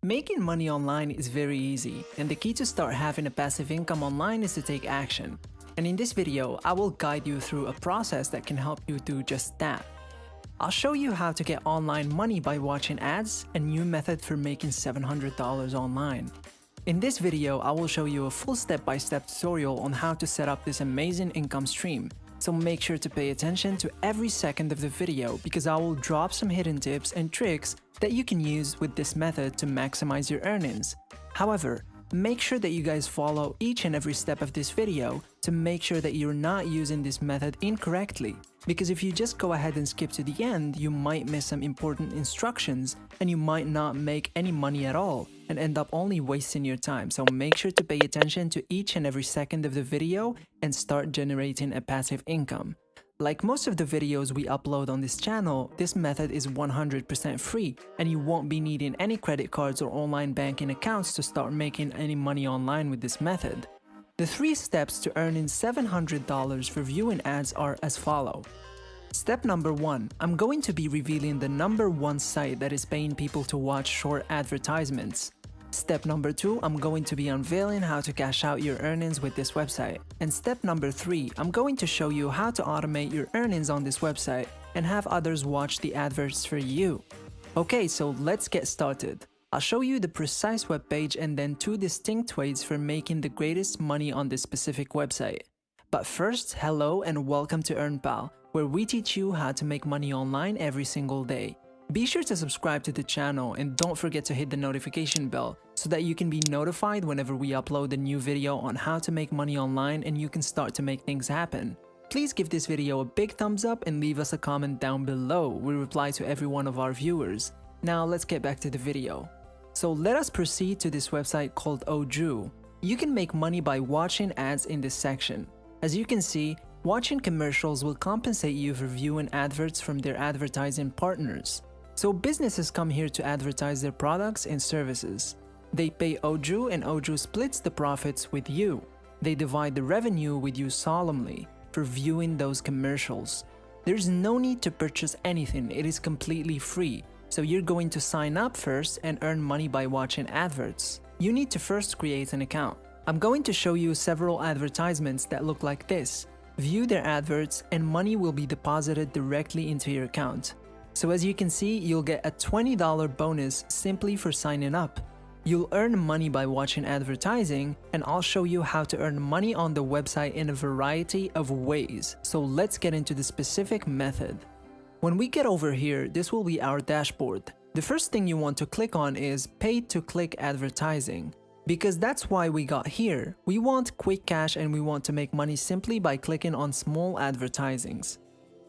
Making money online is very easy, and the key to start having a passive income online is to take action. And in this video, I will guide you through a process that can help you do just that. I'll show you how to get online money by watching ads, a new method for making $700 online. In this video, I will show you a full step-by-step tutorial on how to set up this amazing income stream. So make sure to pay attention to every second of the video because I will drop some hidden tips and tricks that you can use with this method to maximize your earnings. However, make sure that you guys follow each and every step of this video to make sure that you're not using this method incorrectly. Because if you just go ahead and skip to the end, you might miss some important instructions and you might not make any money at all and end up only wasting your time. So make sure to pay attention to each and every second of the video and start generating a passive income. Like most of the videos we upload on this channel, this method is 100% free and you won't be needing any credit cards or online banking accounts to start making any money online with this method. The 3 steps to earning $700 for viewing ads are as follow. Step number 1, I'm going to be revealing the #1 site that is paying people to watch short advertisements. Step number 2, I'm going to be unveiling how to cash out your earnings with this website. And step number 3, I'm going to show you how to automate your earnings on this website and have others watch the adverts for you. Okay, so let's get started. I'll show you the precise web page and then 2 distinct ways for making the greatest money on this specific website. But first, hello and welcome to EarnPal, where we teach you how to make money online every single day. Be sure to subscribe to the channel and don't forget to hit the notification bell so that you can be notified whenever we upload a new video on how to make money online and you can start to make things happen. Please give this video a big thumbs up and leave us a comment down below. We reply to every one of our viewers. Now let's get back to the video. So let us proceed to this website called Oju. You can make money by watching ads in this section. As you can see, watching commercials will compensate you for viewing adverts from their advertising partners. So businesses come here to advertise their products and services. They pay Oju and Oju splits the profits with you. They divide the revenue with you solemnly for viewing those commercials. There's no need to purchase anything, it is completely free. So you're going to sign up first and earn money by watching adverts. You need to first create an account. I'm going to show you several advertisements that look like this. View their adverts and money will be deposited directly into your account. So as you can see, you'll get a $20 bonus simply for signing up. You'll earn money by watching advertising, and I'll show you how to earn money on the website in a variety of ways. So let's get into the specific method. When we get over here, this will be our dashboard. The first thing you want to click on is paid to click advertising. Because that's why we got here. We want quick cash and we want to make money simply by clicking on small advertisings.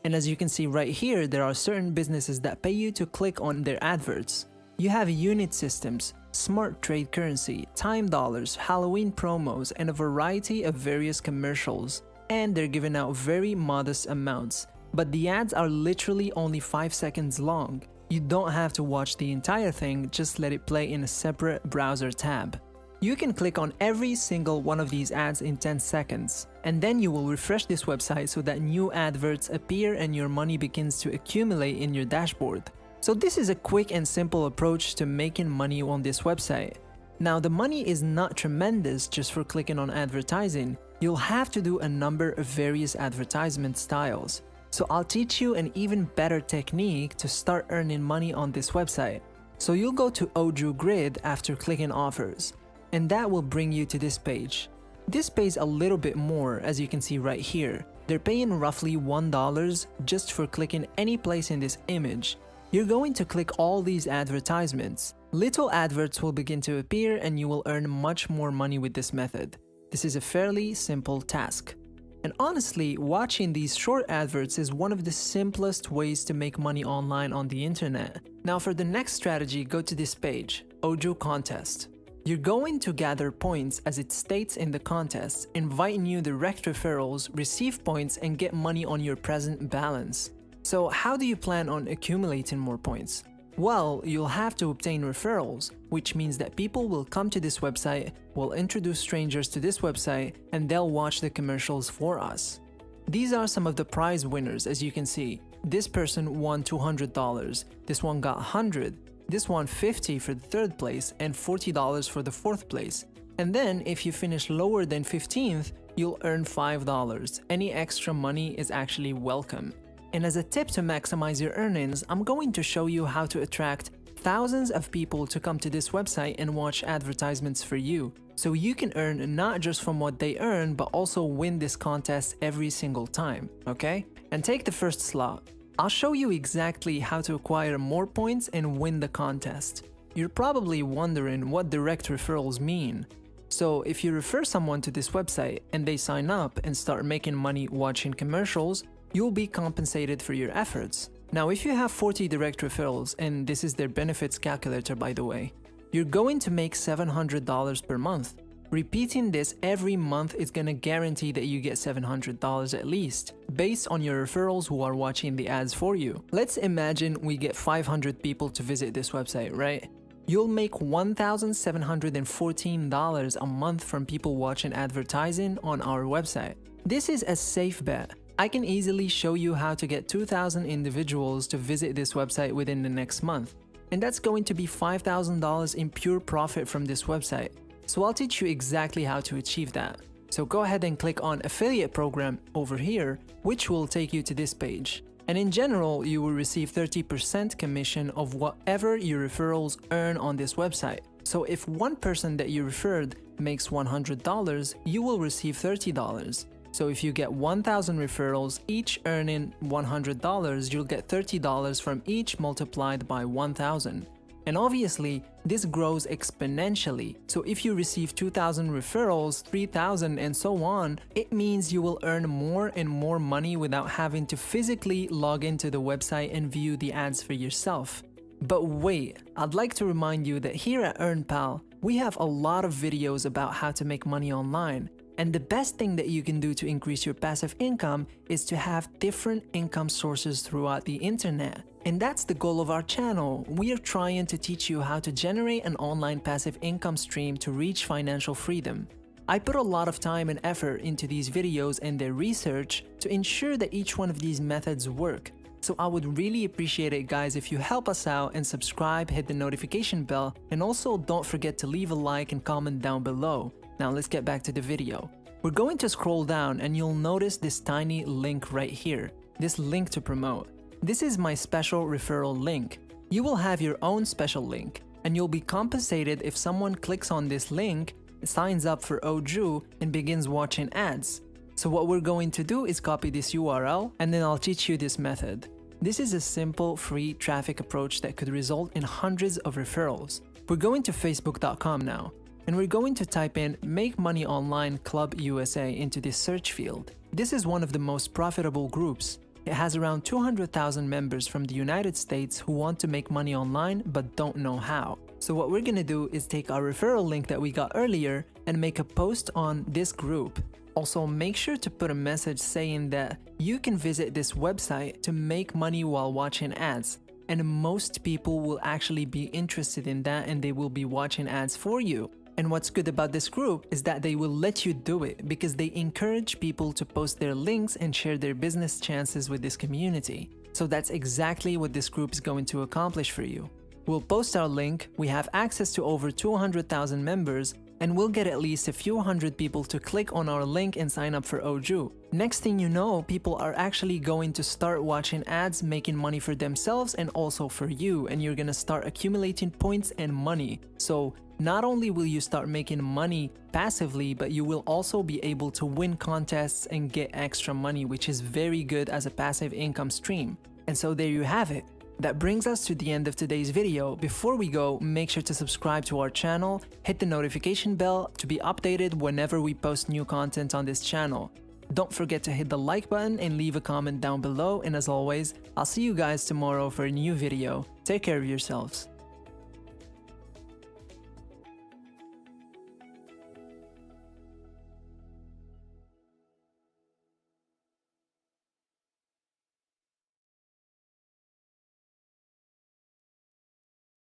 And as you can see right here, there are certain businesses that pay you to click on their adverts. You have unit systems, smart trade currency, time dollars, Halloween promos, and a variety of various commercials. And they're giving out very modest amounts. But the ads are literally only 5 seconds long. You don't have to watch the entire thing, just let it play in a separate browser tab. You can click on every single one of these ads in 10 seconds, and then you will refresh this website so that new adverts appear and your money begins to accumulate in your dashboard. So this is a quick and simple approach to making money on this website. Now the money is not tremendous just for clicking on advertising. You'll have to do a number of various advertisement styles. So I'll teach you an even better technique to start earning money on this website. So you'll go to Oju Grid after clicking offers, and that will bring you to this page. This pays a little bit more, as you can see right here. They're paying roughly $1 just for clicking any place in this image. You're going to click all these advertisements. Little adverts will begin to appear and you will earn much more money with this method. This is a fairly simple task. And honestly, watching these short adverts is one of the simplest ways to make money online on the internet. Now for the next strategy, go to this page, Oju Contest. You're going to gather points as it states in the contest, invite new direct referrals, receive points, and get money on your present balance. So how do you plan on accumulating more points? Well, you'll have to obtain referrals, which means that people will come to this website, will introduce strangers to this website, and they'll watch the commercials for us. These are some of the prize winners, as you can see. This person won $200, this one got $100, this one $50 for the third place and $40 for the fourth place. And then if you finish lower than 15th, you'll earn $5. Any extra money is actually welcome. And as a tip to maximize your earnings, I'm going to show you how to attract thousands of people to come to this website and watch advertisements for you, so you can earn not just from what they earn, but also win this contest every single time, okay? And take the first slot. I'll show you exactly how to acquire more points and win the contest. You're probably wondering what direct referrals mean. So if you refer someone to this website and they sign up and start making money watching commercials, you'll be compensated for your efforts. Now, if you have 40 direct referrals, and this is their benefits calculator by the way, you're going to make $700 per month. Repeating this every month is gonna guarantee that you get $700 at least, based on your referrals who are watching the ads for you. Let's imagine we get 500 people to visit this website, right? You'll make $1,714 a month from people watching advertising on our website. This is a safe bet. I can easily show you how to get 2,000 individuals to visit this website within the next month. And that's going to be $5,000 in pure profit from this website. So I'll teach you exactly how to achieve that. So go ahead and click on Affiliate Program over here, which will take you to this page. And in general, you will receive 30% commission of whatever your referrals earn on this website. So if one person that you referred makes $100, you will receive $30. So if you get 1,000 referrals, each earning $100, you'll get $30 from each multiplied by 1,000. And obviously, this grows exponentially. So if you receive 2,000 referrals, 3,000 and so on, it means you will earn more and more money without having to physically log into the website and view the ads for yourself. But wait, I'd like to remind you that here at EarnPal, we have a lot of videos about how to make money online. And the best thing that you can do to increase your passive income is to have different income sources throughout the internet. And that's the goal of our channel. We are trying to teach you how to generate an online passive income stream to reach financial freedom. I put a lot of time and effort into these videos and their research to ensure that each one of these methods work. So I would really appreciate it, guys, if you help us out and subscribe, hit the notification bell, and also don't forget to leave a like and comment down below. Now let's get back to the video. We're going to scroll down and you'll notice this tiny link right here, this link to promote. This is my special referral link. You will have your own special link, and you'll be compensated if someone clicks on this link, signs up for Oju, and begins watching ads. So what we're going to do is copy this URL, and then I'll teach you this method. This is a simple, free traffic approach that could result in hundreds of referrals. We're going to facebook.com now. And we're going to type in Make Money Online Club USA into this search field. This is one of the most profitable groups. It has around 200,000 members from the United States who want to make money online but don't know how. So what we're gonna do is take our referral link that we got earlier and make a post on this group. Also, make sure to put a message saying that you can visit this website to make money while watching ads. And most people will actually be interested in that, and they will be watching ads for you. And what's good about this group is that they will let you do it because they encourage people to post their links and share their business chances with this community. So that's exactly what this group is going to accomplish for you. We'll post our link, we have access to over 200,000 members, and we'll get at least a few hundred people to click on our link and sign up for Oju. Next thing you know, people are actually going to start watching ads, making money for themselves and also for you, and you're gonna start accumulating points and money. So not only will you start making money passively, but you will also be able to win contests and get extra money, which is very good as a passive income stream. And so there you have it. That brings us to the end of today's video. Before we go, make sure to subscribe to our channel, hit the notification bell to be updated whenever we post new content on this channel. Don't forget to hit the like button and leave a comment down below, and as always, I'll see you guys tomorrow for a new video. Take care of yourselves.